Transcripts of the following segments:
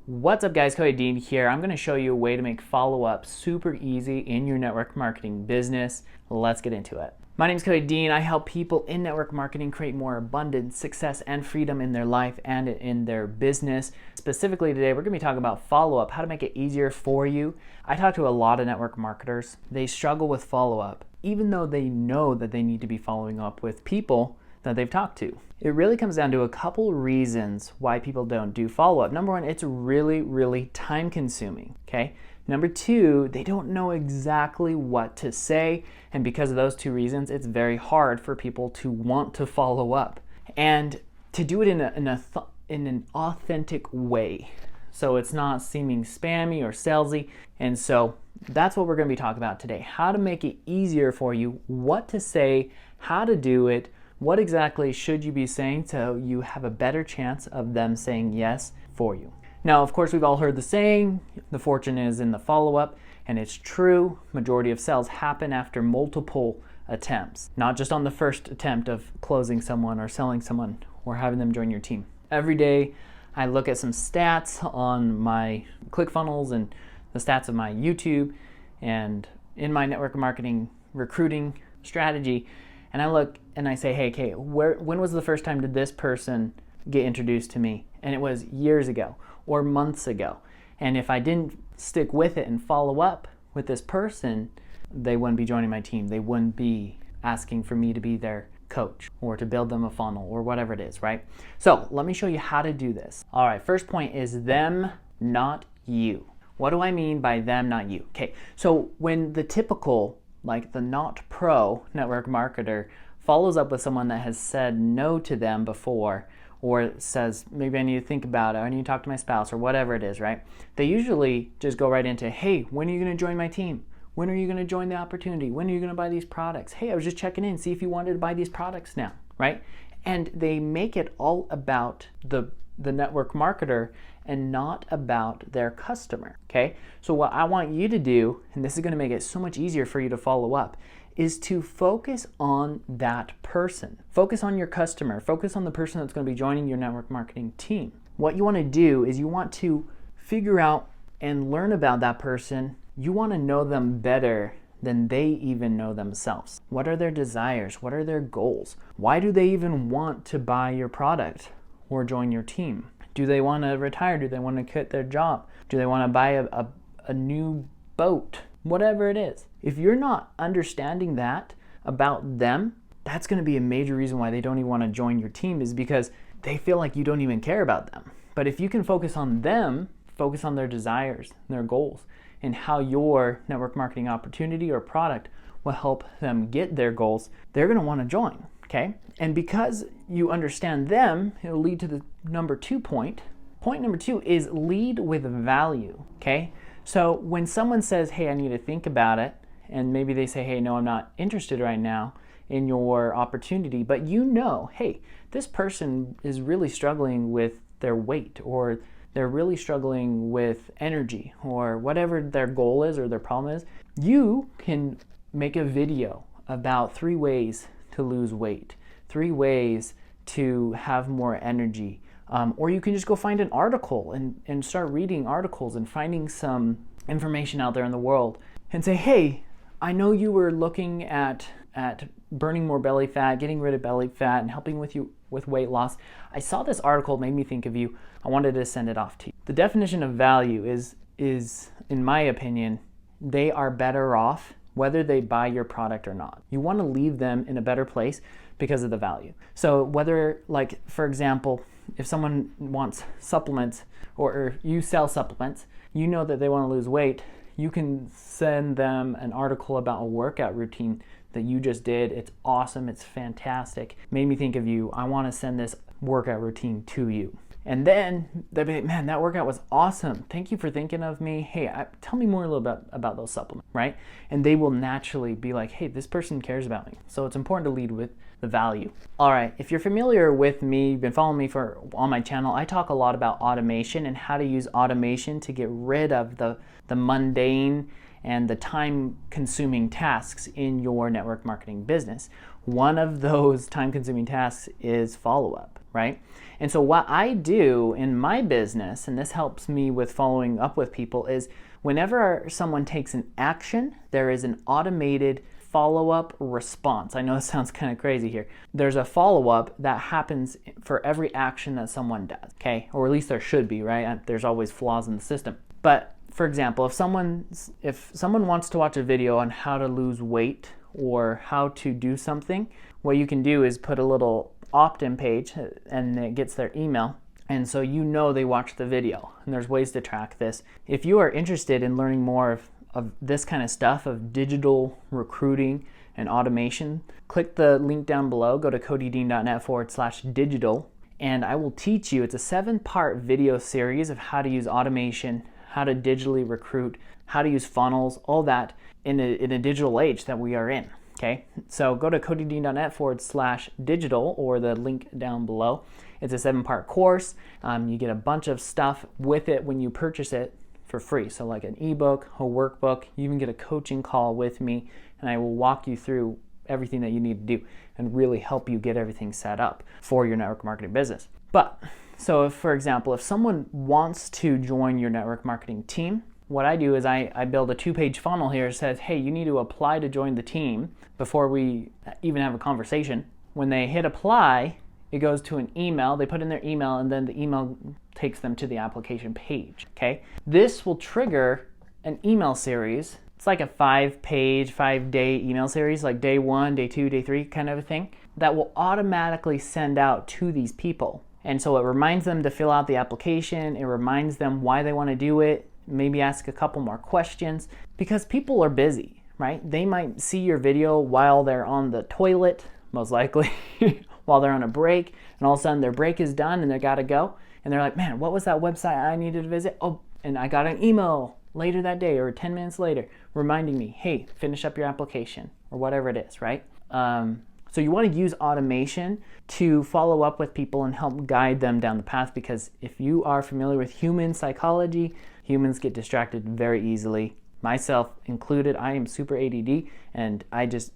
What's up guys, Cody here. I'm going to show you a way to make follow-up super easy in your network marketing business. Let's get into it. My name is Cody. I help people in network marketing create more abundance, success, and freedom in their life and in their business. Specifically today, we're going to be talking about follow-up, how to make it easier for you. I talk to a lot of network marketers. They struggle with follow-up, even though they know that they need to be following up with people that they've talked to. It really comes down to a couple reasons why people don't do follow-up. Number one, it's really time consuming, okay? Number two, they don't know exactly what to say, and because of those two reasons, it's very hard for people to want to follow up and to do it in an authentic way. So it's not seeming spammy or salesy, and so that's what we're going to be talking about today. How to make it easier for you, what to say, how to do it, what exactly should you be saying so you have a better chance of them saying yes for you. Now, of course, we've all heard the saying, the fortune is in the follow-up, and it's true. Majority of sales happen after multiple attempts, not just on the first attempt of closing someone or selling someone or having them join your team. Every day, I look at some stats on my ClickFunnels and the stats of my YouTube and in my network marketing recruiting strategy, and I look and I say, hey, Kate, when was the first time did this person get introduced to me? And it was years ago or months ago. And if I didn't stick with it and follow up with this person, they wouldn't be joining my team. They wouldn't be asking for me to be their coach or to build them a funnel or whatever it is, right? So let me show you how to do this. All right, first point is them, not you. What do I mean by them, not you? Okay, so when the typical, like the not pro network marketer follows up with someone that has said no to them before, or says, maybe I need to think about it, I need to talk to my spouse, or whatever it is, right? They usually just go right into, hey, when are you going to join my team? When are you going to join the opportunity? When are you going to buy these products? Hey, I was just checking in, see if you wanted to buy these products now, right? And they make it all about the network marketer and not about their customer, okay? So what I want you to do, and this is going to make it so much easier for you to follow up, is to focus on that person. Focus on your customer. Focus on the person that's going to be joining your network marketing team. What you want to do is you want to figure out and learn about that person. You want to know them better than they even know themselves. What are their desires? What are their goals? Why do they even want to buy your product or join your team? Do they want to retire? Do they want to quit their job? Do they want to buy a new boat? Whatever it is. If you're not understanding that about them, that's going to be a major reason why they don't even want to join your team, is because they feel like you don't even care about them. But if you can focus on them, focus on their desires, their goals, and how your network marketing opportunity or product will help them get their goals, they're going to want to join, okay? And because you understand them, it'll lead to the number 2 point. Point number 2 is lead with value, okay? So when someone says, hey, I need to think about it, and maybe they say, hey, no, I'm not interested right now in your opportunity, but you know, hey, this person is really struggling with their weight, or they're really struggling with energy, or whatever their goal is or their problem is, you can make a video about 3 ways to lose weight, 3 ways to have more energy. Or you can just go find an article and start reading articles and finding some information out there in the world and say, hey, I know you were looking at burning more belly fat, getting rid of belly fat, and helping with you with weight loss. I saw this article, made me think of you. I wanted to send it off to you. The definition of value is in my opinion, they are better off whether they buy your product or not. You want to leave them in a better place because of the value. So whether, like, for example, if someone wants supplements or you sell supplements, you know that they want to lose weight, you can send them an article about a workout routine that you just did. It's awesome, it's fantastic. Made me think of you. I want to send this workout routine to you. And then they'll be like, man, that workout was awesome. Thank you for thinking of me. Hey, tell me more a little bit about those supplements, right? And they will naturally be like, hey, this person cares about me. So it's important to lead with the value. All right, if you're familiar with me, you've been following me on my channel, I talk a lot about automation and how to use automation to get rid of the mundane and the time-consuming tasks in your network marketing business. One of those time-consuming tasks is follow-up, right? And so what I do in my business, and this helps me with following up with people, is whenever someone takes an action, there is an automated follow-up response. I know this sounds kind of crazy here. There's a follow-up that happens for every action that someone does, okay? Or at least there should be, right? There's always flaws in the system. But for example, if someone wants to watch a video on how to lose weight or how to do something, what you can do is put a little opt-in page and it gets their email. And so you know they watched the video, and there's ways to track this. If you are interested in learning more of this kind of stuff, of digital recruiting and automation, click the link down below, go to codydean.net/digital, and I will teach you. It's a 7-part video series of how to use automation, how to digitally recruit, how to use funnels, all that in a digital age that we are in. Okay, so go to codydean.net/digital or the link down below. It's a 7-part course. You get a bunch of stuff with it when you purchase it for free. So like an ebook, a workbook, you even get a coaching call with me, and I will walk you through everything that you need to do and really help you get everything set up for your network marketing business. But so if, for example, if someone wants to join your network marketing team, what I do is I build a 2-page funnel here that says, hey, you need to apply to join the team before we even have a conversation. When they hit apply, it goes to an email. They put in their email, and then the email takes them to the application page, okay? This will trigger an email series. It's like a 5-page, 5-day email series, like day 1, day 2, day 3 kind of a thing, that will automatically send out to these people. And so it reminds them to fill out the application. It reminds them why they want to do it. Maybe ask a couple more questions, because people are busy, right? They might see your video while they're on the toilet, most likely, while they're on a break, and all of a sudden their break is done and they gotta go. And they're like, man, what was that website I needed to visit? Oh, and I got an email later that day or 10 minutes later reminding me, hey, finish up your application or whatever it is, right? So you want to use automation to follow up with people and help guide them down the path, because if you are familiar with human psychology, humans get distracted very easily. Myself included. I am super ADD, and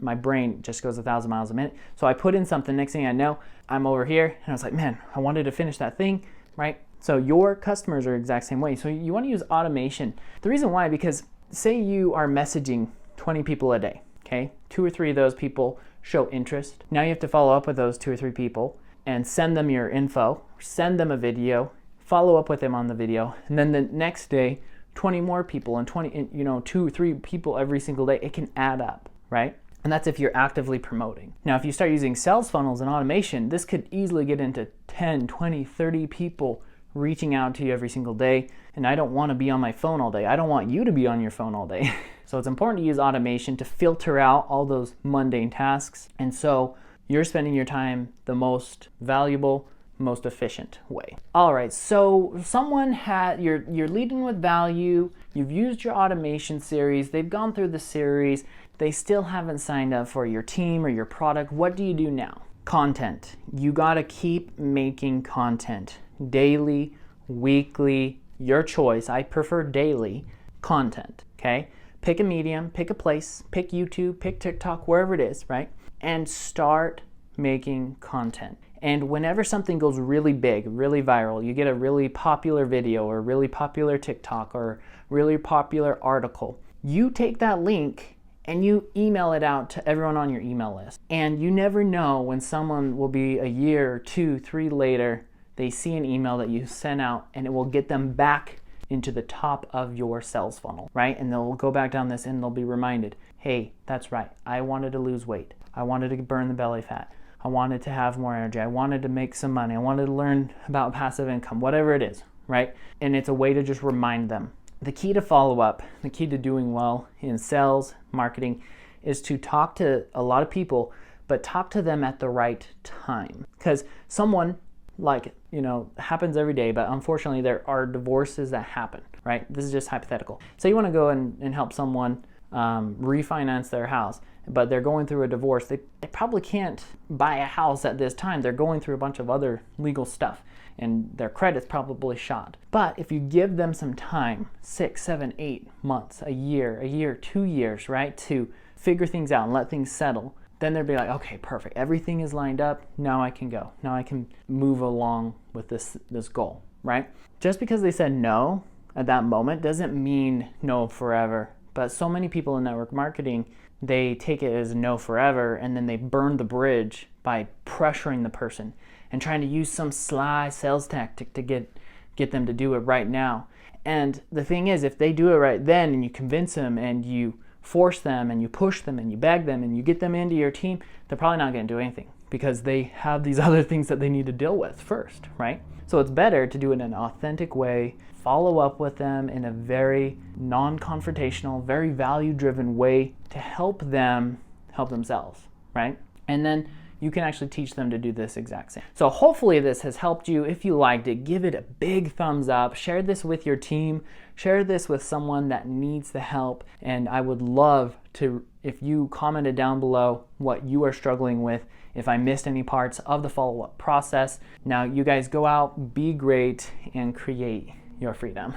my brain just goes 1,000 miles a minute. So I put in something, next thing I know, I'm over here, and I was like, man, I wanted to finish that thing, right? So your customers are the exact same way. So you want to use automation. The reason why, because say you are messaging 20 people a day, okay? 2 or 3 of those people show interest. Now you have to follow up with those 2 or 3 people and send them your info, send them a video, follow up with them on the video, and then the next day, 20 more people and 2 or 3 people every single day. It can add up, right? And that's if you're actively promoting. Now, if you start using sales funnels and automation, this could easily get into 10, 20, 30 people reaching out to you every single day. And I don't want to be on my phone all day. I don't want you to be on your phone all day. So it's important to use automation to filter out all those mundane tasks. And so you're spending your time the most valuable, most efficient way. All right, so you're leading with value, you've used your automation series, they've gone through the series, they still haven't signed up for your team or your product. What do you do now? Content. You gotta keep making content. Daily, weekly, your choice. I prefer daily content, okay? Pick a medium, pick a place, pick YouTube, pick TikTok, wherever it is, right? And start making content. And whenever something goes really big, really viral, you get a really popular video or a really popular TikTok or really popular article, you take that link and you email it out to everyone on your email list. And you never know when someone will be a year, 2, 3 later, they see an email that you sent out and it will get them back into the top of your sales funnel, right? And they'll go back down this and they'll be reminded, hey, that's right, I wanted to lose weight. I wanted to burn the belly fat. I wanted to have more energy. I wanted to make some money. I wanted to learn about passive income, whatever it is, right? And it's a way to just remind them. The key to follow up, the key to doing well in sales, marketing, is to talk to a lot of people, but talk to them at the right time. Because someone, happens every day, but unfortunately there are divorces that happen, right? This is just hypothetical. So you want to go and help someone refinance their house, but they're going through a divorce. They probably can't buy a house at this time. They're going through a bunch of other legal stuff and their credit's probably shot. But if you give them some time, 6, 7, 8 months, a year, 2 years, right, to figure things out and let things settle, then they'd be like, okay, perfect. Everything is lined up. Now I can go. Now I can move along with this goal, right? Just because they said no at that moment doesn't mean no forever. But so many people in network marketing, they take it as no forever, and then they burn the bridge by pressuring the person and trying to use some sly sales tactic to get them to do it right now. And the thing is, if they do it right then and you convince them and you force them and you push them and you beg them and you get them into your team, they're probably not going to do anything because they have these other things that they need to deal with first, right? So it's better to do it in an authentic way, follow up with them in a very non-confrontational, very value-driven way to help them help themselves, right? And then you can actually teach them to do this exact same. So hopefully this has helped you. If you liked it, give it a big thumbs up. Share this with your team. Share this with someone that needs the help. And I would love to, if you commented down below what you are struggling with, if I missed any parts of the follow-up process. Now you guys go out, be great, and create your freedom.